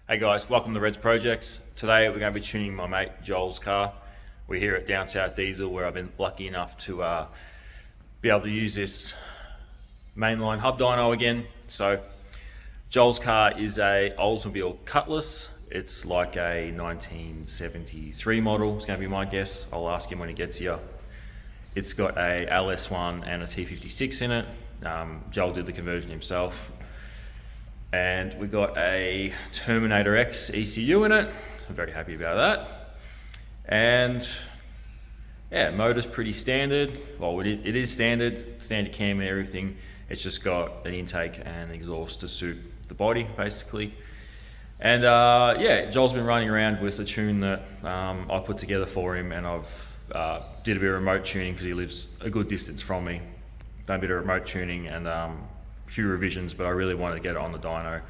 Hey guys, welcome to Reds Projects. Today we're going to be tuning my mate Joel's car. We're here at Down South Diesel where I've been lucky enough to be able to use this mainline hub dyno again. So Joel's car is a Oldsmobile Cutlass. It's like a 1973 model, it's going to be my guess. I'll ask him when he gets here. It's got a LS1 and a T56 in it. Joel did the conversion himself. And we got a Terminator X ECU in it. I'm very happy about that. And yeah, motor's pretty standard. Well, it is standard cam and everything. It's just got an intake and exhaust to suit the body, basically. And yeah, Joel's been running around with a tune that I put together for him, and I've did a bit of remote tuning because he lives a good distance from me. Done a bit of remote tuning and few revisions, but I really wanted to get it on the dyno,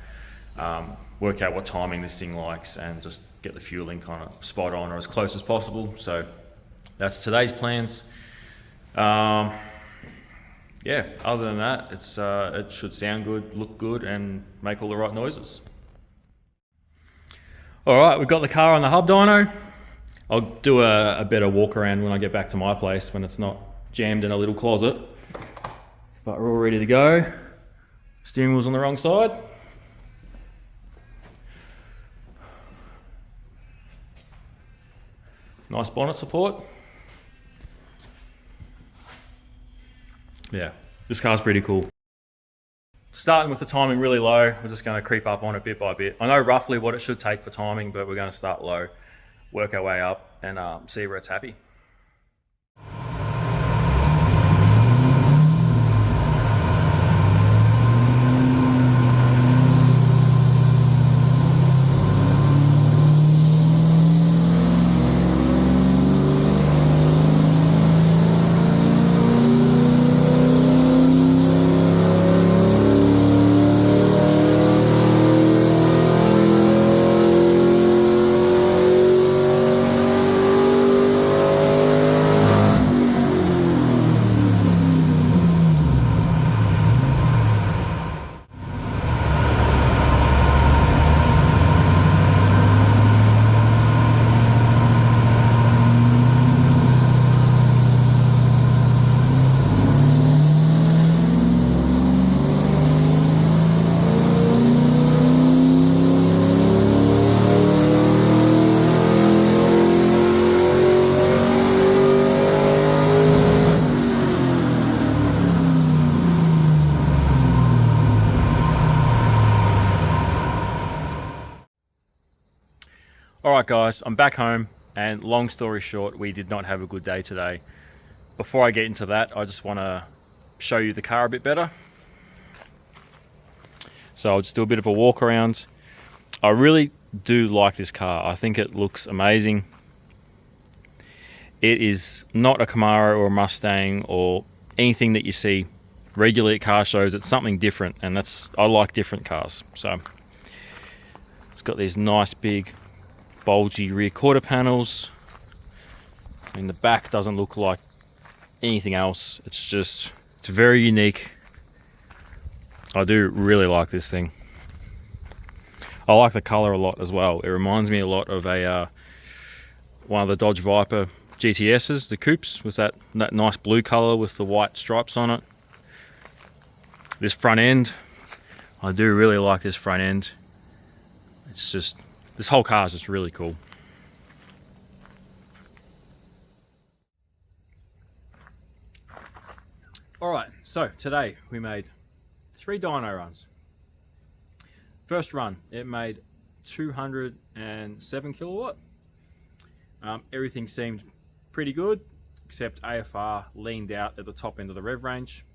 work out what timing this thing likes, and just get the fueling kind of spot on or as close as possible. So that's today's plans. Yeah, other than that, it should sound good, look good, and make all the right noises. All right, we've got the car on the hub dyno. I'll do a better walk around when I get back to my place when it's not jammed in a little closet. But we're all ready to go. Steering wheel's on the wrong side. Nice bonnet support. Yeah, this car's pretty cool. Starting with the timing really low, we're just going to creep up on it bit by bit. I know roughly what it should take for timing, but we're going to start low, work our way up, and see where it's happy. Alright guys, I'm back home, and long story short, we did not have a good day today. Before I get into that, I just want to show you the car a bit better. So I'll just do a bit of a walk around. I really do like this car. I think it looks amazing. It is not a Camaro or a Mustang or anything that you see regularly at car shows. It's something different, and I like different cars. So it's got these nice big bulgy rear quarter panels. I mean, the back doesn't look like anything else. It's very unique. I do really like this thing. I like the color a lot as well. It reminds me a lot of one of the Dodge Viper GTSs, the coupes, with that nice blue color with the white stripes on it. This front end, I do really like this front end. It's just, this whole car is just really cool. Alright, so today we made 3 dyno runs. First run, it made 207 kilowatt. Everything seemed pretty good, except AFR leaned out at the top end of the rev range.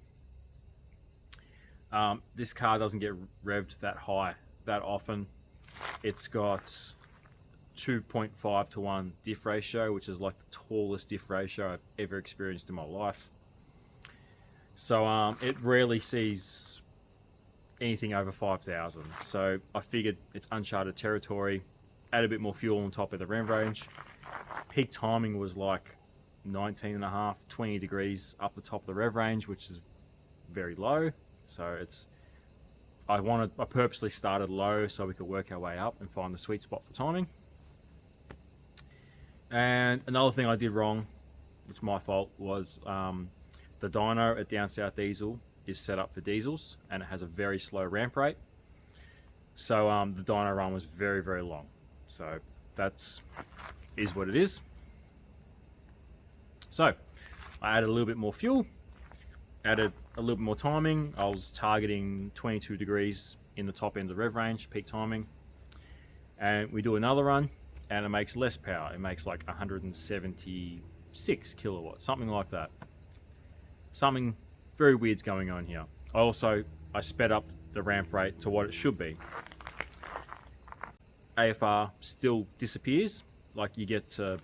This car doesn't get revved that high that often. It's got 2.5 to 1 diff ratio, which is like the tallest diff ratio I've ever experienced in my life. So it rarely sees anything over 5,000. So I figured it's uncharted territory, add a bit more fuel on top of the rev range. Peak timing was like 19.5, 20 degrees up the top of the rev range, which is very low. So I purposely started low so we could work our way up and find the sweet spot for timing. And another thing I did wrong, which is my fault, was the dyno at Down South Diesel is set up for diesels and it has a very slow ramp rate. So the dyno run was very, very long. So that's what it is. So I added a little bit more fuel, added a little bit more timing. I was targeting 22 degrees in the top end of the rev range, peak timing. And we do another run and it makes less power. It makes like 176 kilowatts, something like that. Something very weird's going on here. I sped up the ramp rate to what it should be. AFR still disappears, like you get to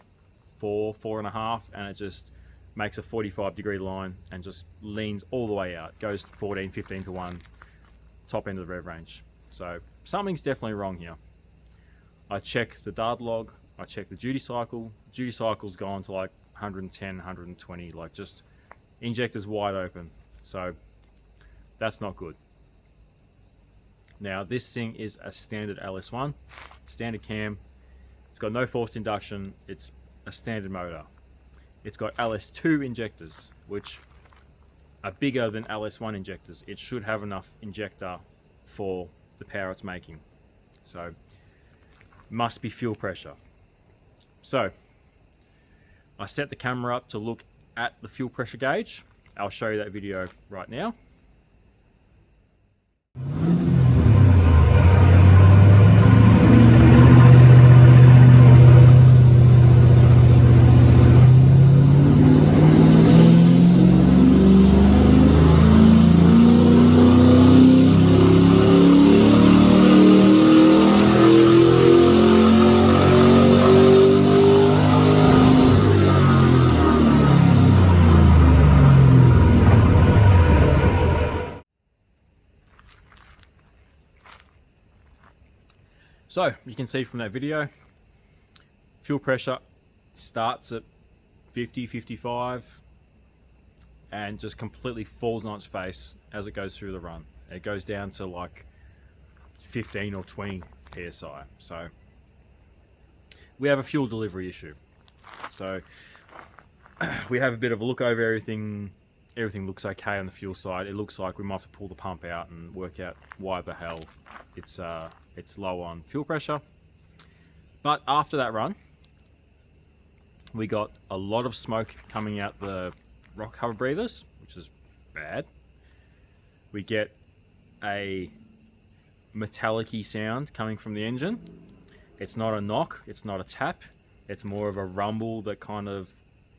4.5, and it just makes a 45-degree line and just leans all the way out, goes 14, 15 to 1, top end of the rev range. So something's definitely wrong here. I check the data log, I check the duty cycle. Duty cycle's gone to like 110, 120, like just injectors wide open. So that's not good. Now this thing is a standard LS1, standard cam. It's got no forced induction. It's a standard motor. It's got LS2 injectors, which are bigger than LS1 injectors. It should have enough injector for the power it's making. So must be fuel pressure. So I set the camera up to look at the fuel pressure gauge. I'll show you that video right now. So you can see from that video, fuel pressure starts at 50, 55 and just completely falls on its face as it goes through the run. It goes down to like 15 or 20 PSI. So we have a fuel delivery issue. So we have a bit of a look over everything. Everything looks okay on the fuel side. It looks like we might have to pull the pump out and work out why the hell it's low on fuel pressure. But after that run, we got a lot of smoke coming out the rock cover breathers, which is bad. We get a metallic-y sound coming from the engine. It's not a knock, it's not a tap, it's more of a rumble that kind of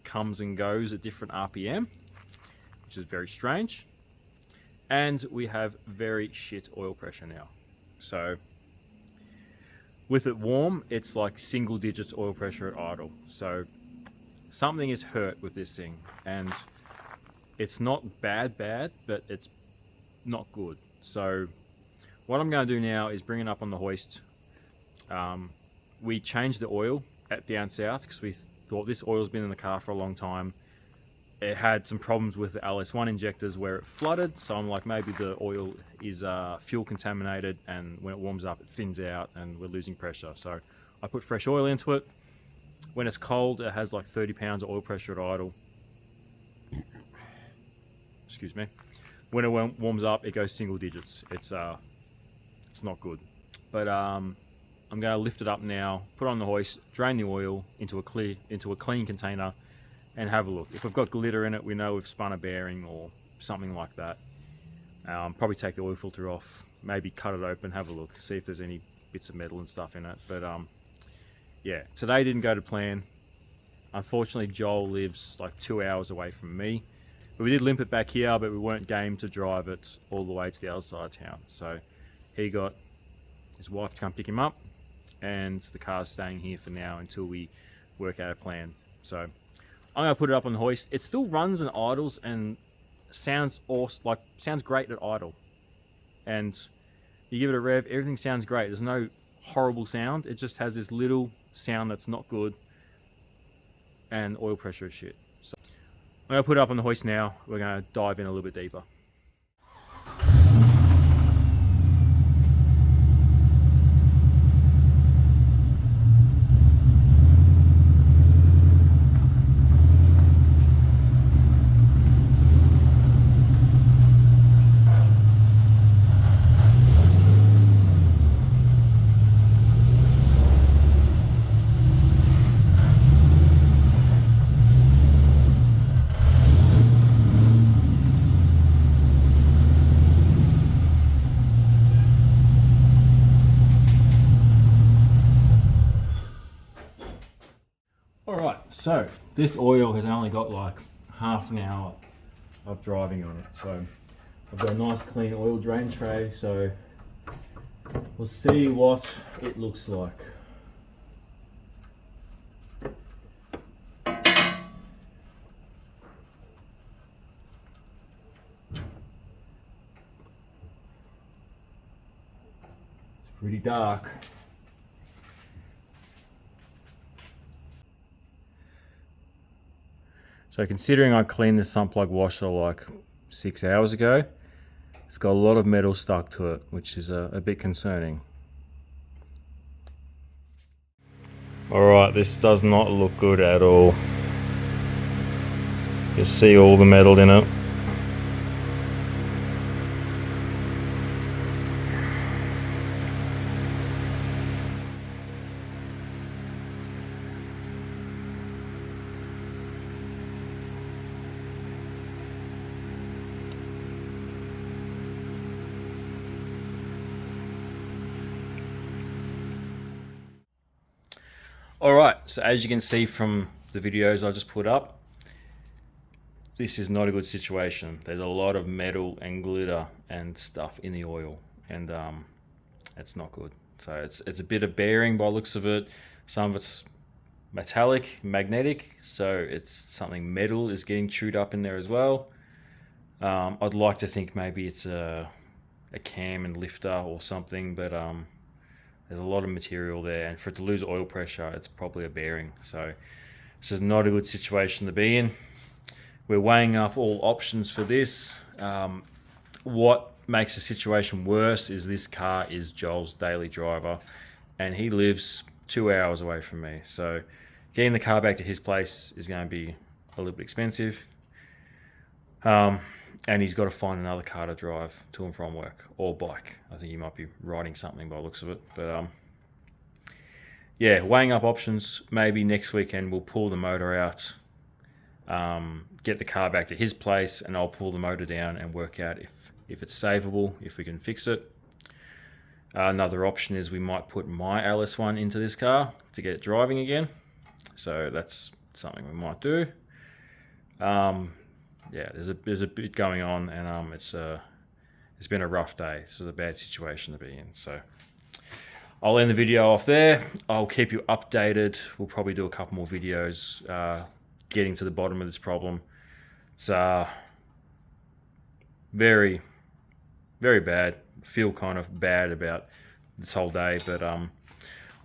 comes and goes at different RPM, which is very strange. And we have very shit oil pressure now. So with it warm, it's like single digits oil pressure at idle. So something is hurt with this thing, and it's not bad, but it's not good. So what I'm going to do now is bring it up on the hoist. We changed the oil at Down South because we thought this oil's been in the car for a long time. It had some problems with the LS1 injectors where it flooded, so I'm like, maybe the oil is fuel contaminated, and when it warms up it thins out and we're losing pressure. So I put fresh oil into it. When it's cold, it has like 30 pounds of oil pressure at idle. Excuse me. When it warms up, it goes single digits. It's not good. But I'm going to lift it up now, put it on the hoist, drain the oil into a clean container, and have a look. If we've got glitter in it, we know we've spun a bearing or something like that. Probably take the oil filter off, maybe cut it open, have a look, see if there's any bits of metal and stuff in it. But yeah, today didn't go to plan. Unfortunately, Joel lives like 2 hours away from me. But we did limp it back here, but we weren't game to drive it all the way to the other side of town. So he got his wife to come pick him up, and the car's staying here for now until we work out a plan. So I'm gonna put it up on the hoist. It still runs and idles and sounds awesome, like sounds great at idle. And you give it a rev, everything sounds great. There's no horrible sound. It just has this little sound that's not good, and oil pressure is shit. So I'm gonna put it up on the hoist now. We're gonna dive in a little bit deeper. so this oil has only got like half an hour of driving on it. So I've got a nice clean oil drain tray, so we'll see what it looks like. It's pretty dark. So considering I cleaned the sump plug washer like 6 hours ago, it's got a lot of metal stuck to it, which is a bit concerning. Alright, this does not look good at all. You see all the metal in it. Alright, so as you can see from the videos I just put up, this is not a good situation. There's a lot of metal and glitter and stuff in the oil, and it's not good. So it's a bit of bearing by the looks of it. Some of it's metallic, magnetic, so it's something metal is getting chewed up in there as well. I'd like to think maybe it's a cam and lifter or something, but there's a lot of material there, and for it to lose oil pressure, it's probably a bearing. So this is not a good situation to be in. We're weighing up all options for this. What makes the situation worse is this car is Joel's daily driver, and he lives 2 hours away from me. So getting the car back to his place is going to be a little bit expensive. And he's got to find another car to drive to and from work, or bike. I think he might be riding something by the looks of it. But yeah, weighing up options. Maybe next weekend we'll pull the motor out, get the car back to his place, and I'll pull the motor down and work out if it's savable, if we can fix it. Another option is we might put my LS1 into this car to get it driving again. So that's something we might do. Yeah, there's a bit going on, and it's been a rough day. This is a bad situation to be in. So I'll end the video off there. I'll keep you updated. We'll probably do a couple more videos getting to the bottom of this problem. It's very, very bad. Feel kind of bad about this whole day, but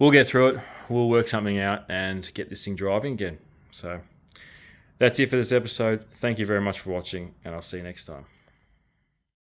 we'll get through it. We'll work something out and get this thing driving again. So that's it for this episode. Thank you very much for watching, and I'll see you next time.